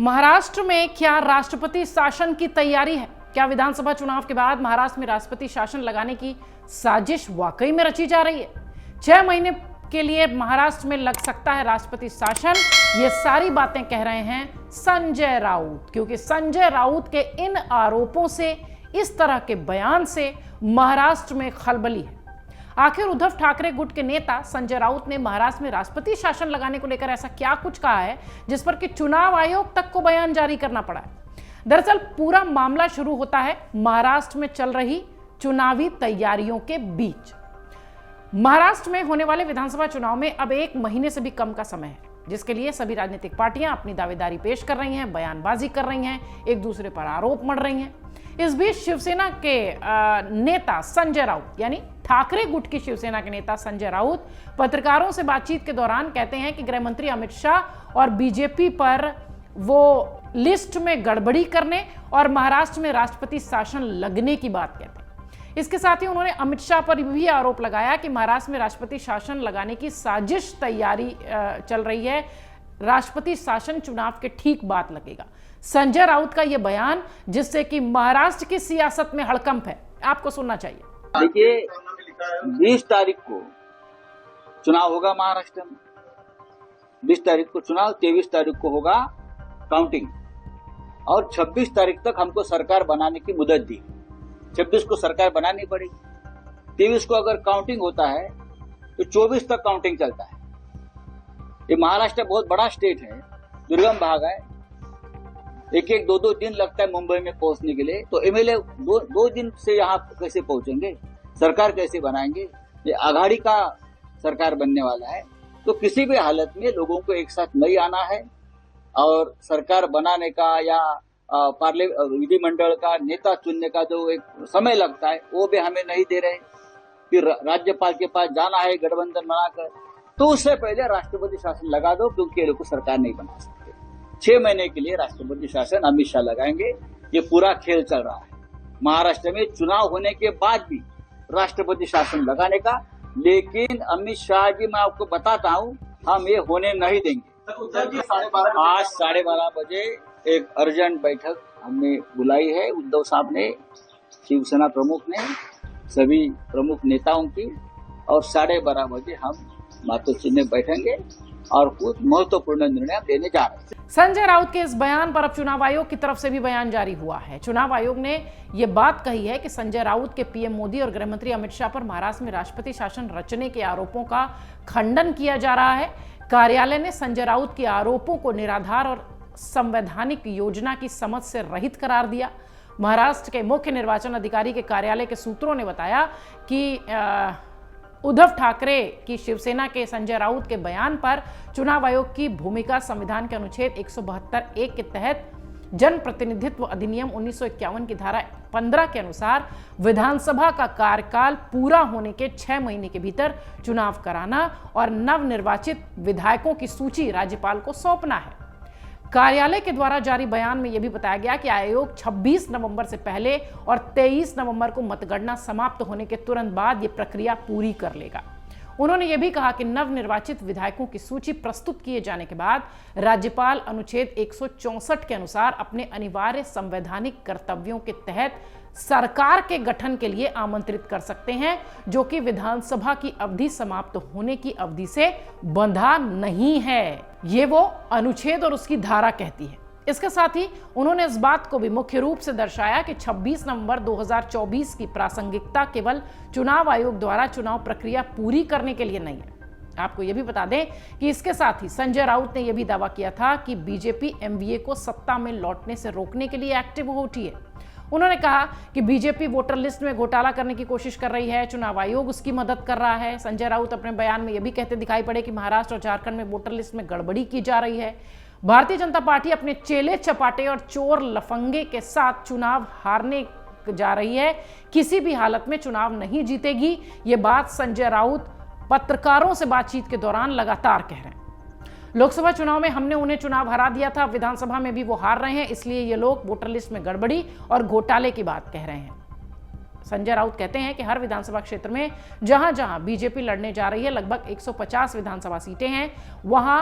महाराष्ट्र में क्या राष्ट्रपति शासन की तैयारी है? क्या विधानसभा चुनाव के बाद महाराष्ट्र में राष्ट्रपति शासन लगाने की साजिश वाकई में रची जा रही है? 6 महीने के लिए महाराष्ट्र में लग सकता है राष्ट्रपति शासन। ये सारी बातें कह रहे हैं संजय राउत, क्योंकि संजय राउत के इन आरोपों से, इस तरह के बयान से महाराष्ट्र में खलबली है। आखिर उद्धव ठाकरे गुट के नेता संजय राउत ने महाराष्ट्र में राष्ट्रपति शासन लगाने को लेकर ऐसा क्या कुछ कहा है जिस पर कि चुनाव आयोग तक को बयान जारी करना पड़ा है? दरअसल पूरा मामला शुरू होता है महाराष्ट्र में चल रही चुनावी तैयारियों के बीच। महाराष्ट्र में होने वाले विधानसभा चुनाव में अब 1 महीने से भी कम का समय है, जिसके लिए सभी राजनीतिक पार्टियां अपनी दावेदारी पेश कर रही हैं, बयानबाजी कर रही हैं, एक दूसरे पर आरोप मढ़ रही हैं। इस बीच शिवसेना के नेता संजय राउत, यानी ठाकरे गुट की शिवसेना के नेता संजय राउत पत्रकारों से बातचीत के दौरान कहते हैं कि गृह मंत्री अमित शाह और बीजेपी पर वो लिस्ट में गड़बड़ी करने और महाराष्ट्र में राष्ट्रपति शासन लगने की बात कहते हैं। इसके साथ ही उन्होंने अमित शाह पर भी आरोप लगाया कि महाराष्ट्र में राष्ट्रपति शासन लगाने की साजिश तैयारी चल रही है, राष्ट्रपति शासन चुनाव के ठीक बाद लगेगा। संजय राउत का यह बयान, जिससे कि महाराष्ट्र की सियासत में हड़कंप है, आपको सुनना चाहिए। देखिए, 20 तारीख को चुनाव होगा महाराष्ट्र में, 20 तारीख को चुनाव, 23 तारीख को होगा काउंटिंग और 26 तारीख तक हमको सरकार बनाने की मुदत दी। 26 को सरकार बनानी पड़ेगी, 23 को अगर काउंटिंग होता है तो 24 तक काउंटिंग चलता है। ये महाराष्ट्र बहुत बड़ा स्टेट है, दुर्गम भाग है, एक 2 दिन लगता है मुंबई में पहुंचने के लिए। तो एमएलए 2 दिन से यहाँ कैसे पहुंचेंगे, सरकार कैसे बनाएंगे? ये आघाड़ी का सरकार बनने वाला है, तो किसी भी हालत में लोगों को एक साथ नहीं आना है और सरकार बनाने का या विधिमंडल का नेता चुनने का जो एक समय लगता है वो भी हमें नहीं दे रहे। फिर राज्यपाल के पास जाना है गठबंधन बनाकर, तो उससे पहले राष्ट्रपति शासन लगा दो, क्योंकि ये लोग को सरकार नहीं बना सकते। 6 महीने के लिए राष्ट्रपति शासन अमित शाह लगाएंगे। ये पूरा खेल चल रहा है महाराष्ट्र में चुनाव होने के बाद भी राष्ट्रपति शासन लगाने का। लेकिन अमित शाह जी, मैं आपको बताता हूँ, हम ये होने नहीं देंगे। आज 12:30 बजे एक अर्जेंट बैठक हमने बुलाई है, उद्धव साहब ने, शिवसेना प्रमुख ने, सभी प्रमुख नेताओं की, और 12:30 बजे हम मातोश्री में बैठेंगे और कुछ महत्वपूर्ण निर्णय लेने जा रहे हैं। संजय राउत के इस बयान पर अब चुनाव आयोग की तरफ से भी बयान जारी हुआ है। चुनाव आयोग ने यह बात कही है कि संजय राउत के पीएम मोदी और गृह मंत्री अमित शाह पर महाराष्ट्र में राष्ट्रपति शासन रचने के आरोपों का खंडन किया जा रहा है। कार्यालय ने संजय राउत के आरोपों को निराधार और संवैधानिक योजना की समझ से रहित करार दिया। महाराष्ट्र के मुख्य निर्वाचन अधिकारी के कार्यालय के सूत्रों ने बताया कि उद्धव ठाकरे की शिवसेना के संजय राउत के बयान पर चुनाव आयोग की भूमिका संविधान के अनुच्छेद 172(1) के तहत जनप्रतिनिधित्व अधिनियम 1951 की धारा 15 के अनुसार विधानसभा का कार्यकाल पूरा होने के 6 महीने के भीतर चुनाव कराना और नवनिर्वाचित विधायकों की सूची राज्यपाल को सौंपना है। कार्यालय के द्वारा जारी बयान में यह भी बताया गया कि आयोग 26 नवंबर से पहले और 23 नवंबर को मतगणना समाप्त होने के तुरंत बाद यह प्रक्रिया पूरी कर लेगा। उन्होंने यह भी कहा कि नवनिर्वाचित विधायकों की सूची प्रस्तुत किए जाने के बाद राज्यपाल अनुच्छेद 164 के अनुसार अपने अनिवार्य संवैधानिक कर्तव्यों के तहत सरकार के गठन के लिए आमंत्रित कर सकते हैं, जो कि विधानसभा की अवधि समाप्त होने की अवधि से बंधा नहीं है। ये वो अनुच्छेद और उसकी धारा कहती है। इसके साथ ही उन्होंने इस बात को भी मुख्य रूप से दर्शाया कि 26 नवंबर 2024 की प्रासंगिकता केवल चुनाव आयोग द्वारा चुनाव प्रक्रिया पूरी करने के लिए नहीं है। आपको यह भी बता दें कि इसके साथ ही संजय राउत ने यह भी दावा किया था कि बीजेपी एमवीए को सत्ता में लौटने से रोकने के लिए एक्टिव हो उठी है। उन्होंने कहा कि बीजेपी वोटर लिस्ट में घोटाला करने की कोशिश कर रही है, चुनाव आयोग उसकी मदद कर रहा है। संजय राउत अपने बयान में यह भी कहते दिखाई पड़े कि महाराष्ट्र और झारखंड में वोटर लिस्ट में गड़बड़ी की जा रही है। भारतीय जनता पार्टी अपने चेले चपाटे और चोर लफंगे के साथ चुनाव हारने जा रही है, किसी भी हालत में चुनाव नहीं जीतेगी। ये बात संजय राउत पत्रकारों से बातचीत के दौरान लगातार कह रहे हैं। लोकसभा चुनाव में हमने उन्हें चुनाव हरा दिया था, विधानसभा में भी वो हार रहे हैं, इसलिए ये लोग वोटर लिस्ट में गड़बड़ी और घोटाले की बात कह रहे हैं। संजय राउत कहते हैं कि हर विधानसभा क्षेत्र में जहां जहां बीजेपी लड़ने जा रही है, लगभग 150 विधानसभा सीटें हैं, वहां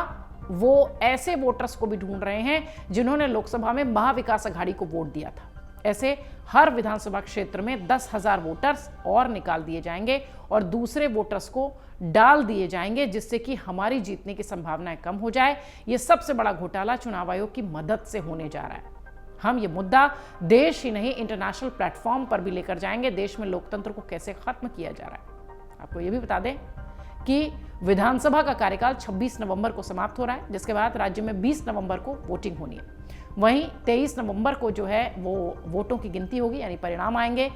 वो ऐसे वोटर्स को भी ढूंढ रहे हैं जिन्होंने लोकसभा में महाविकास अघाड़ी को वोट दिया था। ऐसे हर विधानसभा क्षेत्र में 10,000 वोटर्स और निकाल दिए जाएंगे और दूसरे वोटर्स को डाल दिए जाएंगे, जिससे कि हमारी जीतने की संभावनाएं कम हो जाए। ये सबसे बड़ा घोटाला चुनाव आयोग की मदद से होने जा रहा है। हम ये मुद्दा देश ही नहीं इंटरनेशनल प्लेटफॉर्म पर भी लेकर जाएंगे। देश में लोकतंत्र को कैसे खत्म किया जा रहा है। आपको ये भी बता दें कि विधानसभा का कार्यकाल 26 नवंबर को समाप्त हो रहा है, जिसके बाद राज्य में 20 नवंबर को वोटिंग होनी है। वहीं 23 नवंबर को जो है वो वोटों की गिनती होगी, यानी परिणाम आएंगे।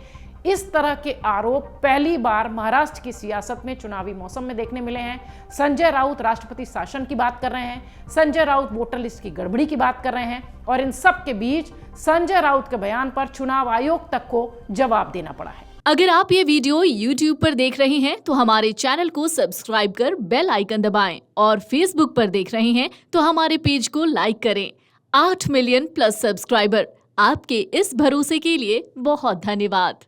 इस तरह के आरोप पहली बार महाराष्ट्र की सियासत में चुनावी मौसम में देखने मिले हैं। संजय राउत राष्ट्रपति शासन की बात कर रहे हैं, संजय राउत वोटर लिस्ट की गड़बड़ी की बात कर रहे हैं, और इन सब के बीच संजय राउत के बयान पर चुनाव आयोग तक को जवाब देना पड़ा है। अगर आप ये वीडियो YouTube पर देख रहे हैं तो हमारे चैनल को सब्सक्राइब कर बेल आइकन दबाएं, और Facebook पर देख रहे हैं तो हमारे पेज को लाइक करें। 8 मिलियन प्लस सब्सक्राइबर, आपके इस भरोसे के लिए बहुत धन्यवाद।